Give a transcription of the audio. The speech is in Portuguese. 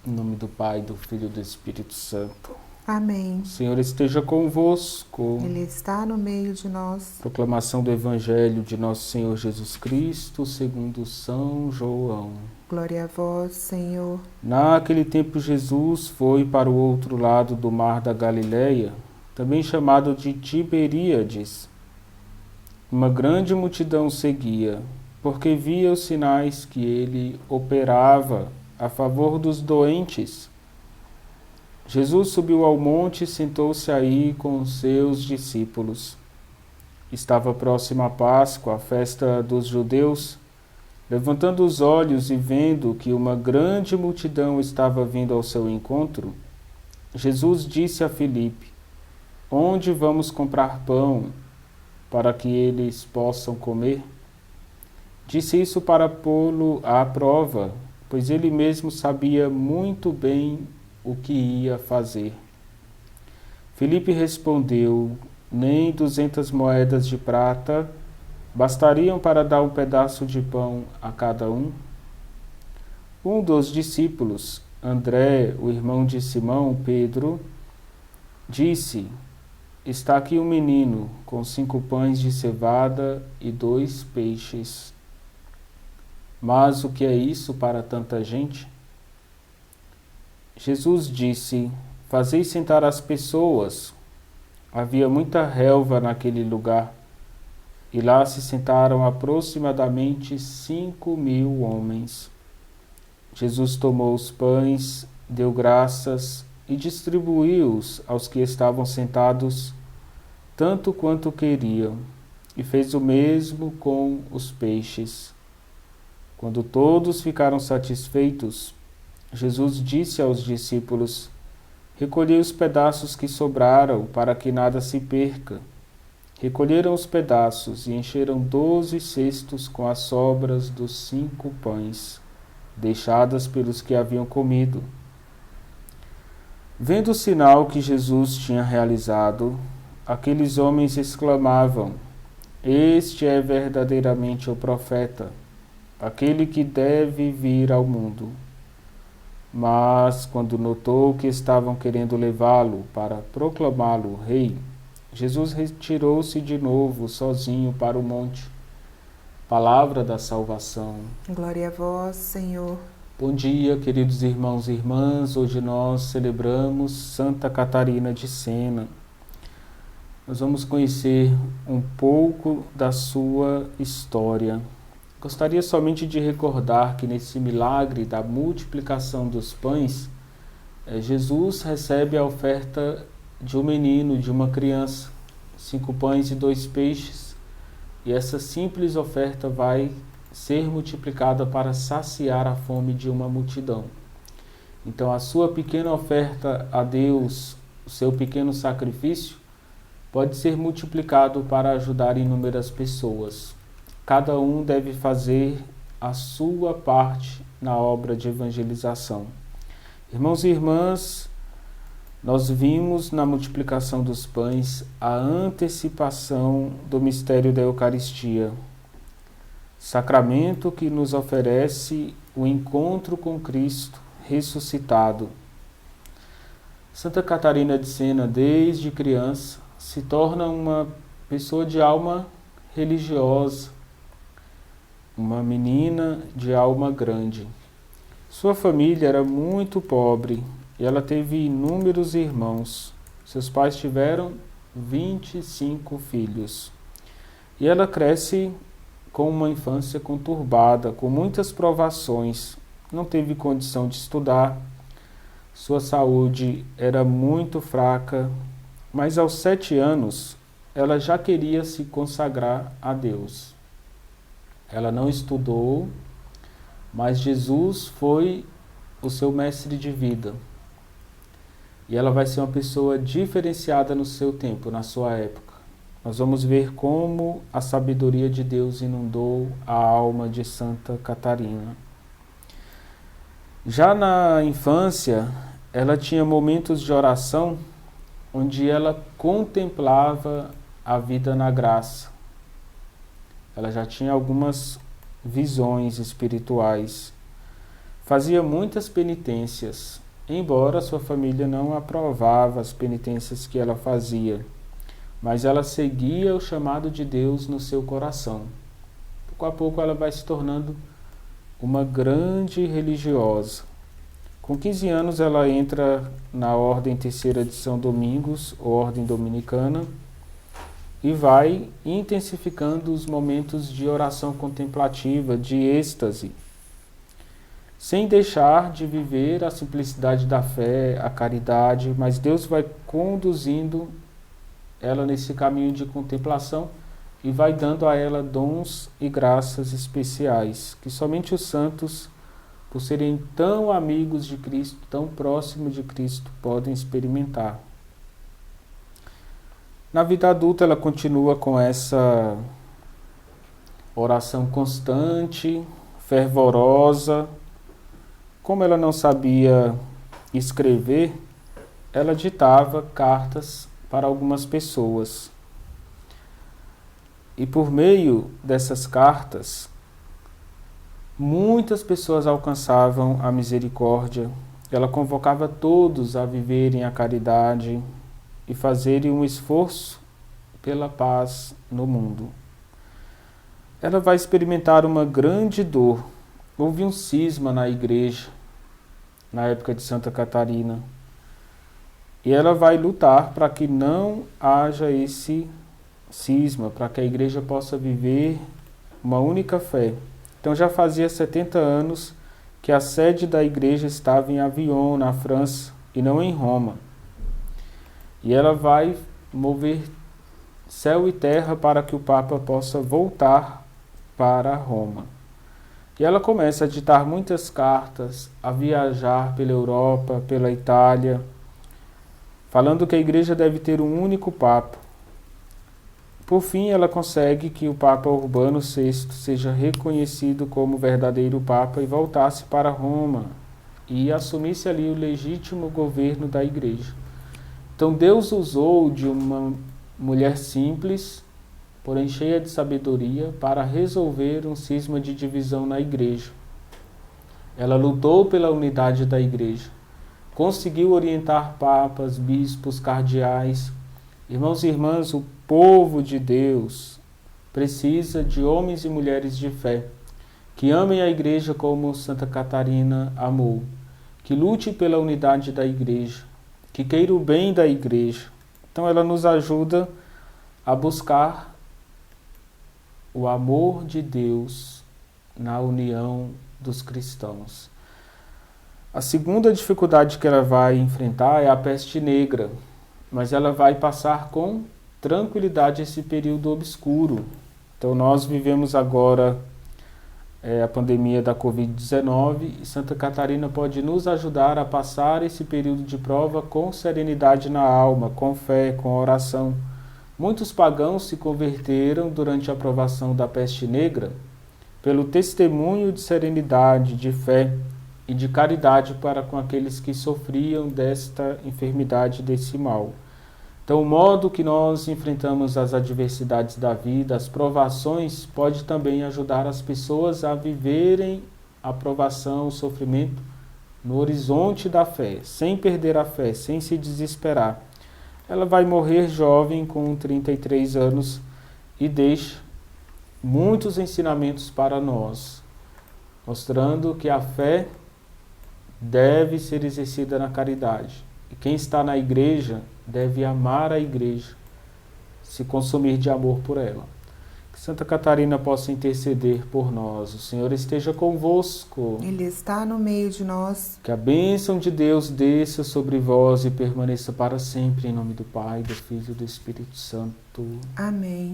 Em nome do Pai, do Filho e do Espírito Santo. Amém. O Senhor esteja convosco. Ele está no meio de nós. Proclamação do Evangelho de Nosso Senhor Jesus Cristo, segundo São João. Glória a vós, Senhor. Naquele tempo Jesus foi para o outro lado do mar da Galileia, também chamado de Tiberíades. Uma grande multidão seguia, porque via os sinais que ele operava a favor dos doentes. Jesus subiu ao monte e sentou-se aí com os seus discípulos. Estava próxima a Páscoa, a festa dos judeus. Levantando os olhos e vendo que uma grande multidão estava vindo ao seu encontro, Jesus disse a Filipe: Onde vamos comprar pão para que eles possam comer? Disse isso para pô-lo à prova, pois ele mesmo sabia muito bem o que ia fazer. Filipe respondeu: Nem 200 moedas de prata bastariam para dar um pedaço de pão a cada um? Um dos discípulos, André, o irmão de Simão, Pedro, disse: Está aqui um menino com 5 pães de cevada e 2 peixes. Mas o que é isso para tanta gente? Jesus disse: Fazei sentar as pessoas. Havia muita relva naquele lugar, e lá se sentaram aproximadamente 5.000 homens. Jesus tomou os pães, deu graças e distribuiu-os aos que estavam sentados, tanto quanto queriam, e fez o mesmo com os peixes. Quando todos ficaram satisfeitos, Jesus disse aos discípulos: Recolhei os pedaços que sobraram, para que nada se perca. Recolheram os pedaços e encheram 12 cestos com as sobras dos 5 pães, deixadas pelos que haviam comido. Vendo o sinal que Jesus tinha realizado, aqueles homens exclamavam: Este é verdadeiramente o profeta, aquele que deve vir ao mundo. Mas, quando notou que estavam querendo levá-lo para proclamá-lo rei, Jesus retirou-se de novo sozinho para o monte. Palavra da salvação. Glória a vós, Senhor. Bom dia, queridos irmãos e irmãs. Hoje nós celebramos Santa Catarina de Sena. Nós vamos conhecer um pouco da sua história. Gostaria somente de recordar que nesse milagre da multiplicação dos pães, Jesus recebe a oferta de um menino, de uma criança, 5 pães e 2 peixes, e essa simples oferta vai ser multiplicada para saciar a fome de uma multidão. Então a sua pequena oferta a Deus, o seu pequeno sacrifício, pode ser multiplicado para ajudar inúmeras pessoas. Cada um deve fazer a sua parte na obra de evangelização. Irmãos e irmãs, nós vimos na multiplicação dos pães a antecipação do mistério da Eucaristia, sacramento que nos oferece o encontro com Cristo ressuscitado. Santa Catarina de Sena, desde criança, se torna uma pessoa de alma religiosa, uma menina de alma grande. Sua família era muito pobre e ela teve inúmeros irmãos. Seus pais tiveram 25 filhos. E ela cresce com uma infância conturbada, com muitas provações. Não teve condição de estudar. Sua saúde era muito fraca, mas aos 7 anos ela já queria se consagrar a Deus. Ela não estudou, mas Jesus foi o seu mestre de vida. E ela vai ser uma pessoa diferenciada no seu tempo, na sua época. Nós vamos ver como a sabedoria de Deus inundou a alma de Santa Catarina. Já na infância, ela tinha momentos de oração onde ela contemplava a vida na graça. Ela já tinha algumas visões espirituais. Fazia muitas penitências, embora sua família não aprovava as penitências que ela fazia, mas ela seguia o chamado de Deus no seu coração. Pouco a pouco ela vai se tornando uma grande religiosa. Com 15 anos ela entra na Ordem Terceira de São Domingos, ou Ordem Dominicana, e vai intensificando os momentos de oração contemplativa, de êxtase, sem deixar de viver a simplicidade da fé, a caridade, mas Deus vai conduzindo ela nesse caminho de contemplação e vai dando a ela dons e graças especiais, que somente os santos, por serem tão amigos de Cristo, tão próximos de Cristo, podem experimentar. Na vida adulta ela continua com essa oração constante, fervorosa. Como ela não sabia escrever, ela ditava cartas para algumas pessoas. E por meio dessas cartas, muitas pessoas alcançavam a misericórdia. Ela convocava todos a viverem a caridade e fazerem um esforço pela paz no mundo. Ela vai experimentar uma grande dor. Houve um cisma na igreja, na época de Santa Catarina. E ela vai lutar para que não haja esse cisma, para que a igreja possa viver uma única fé. Então já fazia 70 anos que a sede da igreja estava em Avignon, na França, e não em Roma. E ela vai mover céu e terra para que o Papa possa voltar para Roma. E ela começa a ditar muitas cartas, a viajar pela Europa, pela Itália, falando que a igreja deve ter um único Papa. Por fim, ela consegue que o Papa Urbano VI seja reconhecido como verdadeiro Papa e voltasse para Roma e assumisse ali o legítimo governo da igreja. Então Deus usou de uma mulher simples, porém cheia de sabedoria, para resolver um cisma de divisão na igreja. Ela lutou pela unidade da igreja, conseguiu orientar papas, bispos, cardeais. Irmãos e irmãs, o povo de Deus precisa de homens e mulheres de fé, que amem a igreja como Santa Catarina amou, que lute pela unidade da igreja, que queira o bem da igreja. Então ela nos ajuda a buscar o amor de Deus na união dos cristãos. A segunda dificuldade que ela vai enfrentar é a peste negra, mas ela vai passar com tranquilidade esse período obscuro. Então nós vivemos agora a pandemia da Covid-19 e Santa Catarina pode nos ajudar a passar esse período de prova com serenidade na alma, com fé, com oração. Muitos pagãos se converteram durante a provação da peste negra pelo testemunho de serenidade, de fé e de caridade para com aqueles que sofriam desta enfermidade, desse mal. Então, o modo que nós enfrentamos as adversidades da vida, as provações, pode também ajudar as pessoas a viverem a provação, o sofrimento no horizonte da fé, sem perder a fé, sem se desesperar. Ela vai morrer jovem, com 33 anos, e deixa muitos ensinamentos para nós, mostrando que a fé deve ser exercida na caridade. E quem está na igreja deve amar a igreja, se consumir de amor por ela. Que Santa Catarina possa interceder por nós. O Senhor esteja convosco. Ele está no meio de nós. Que a bênção de Deus desça sobre vós e permaneça para sempre, em nome do Pai, do Filho e do Espírito Santo. Amém.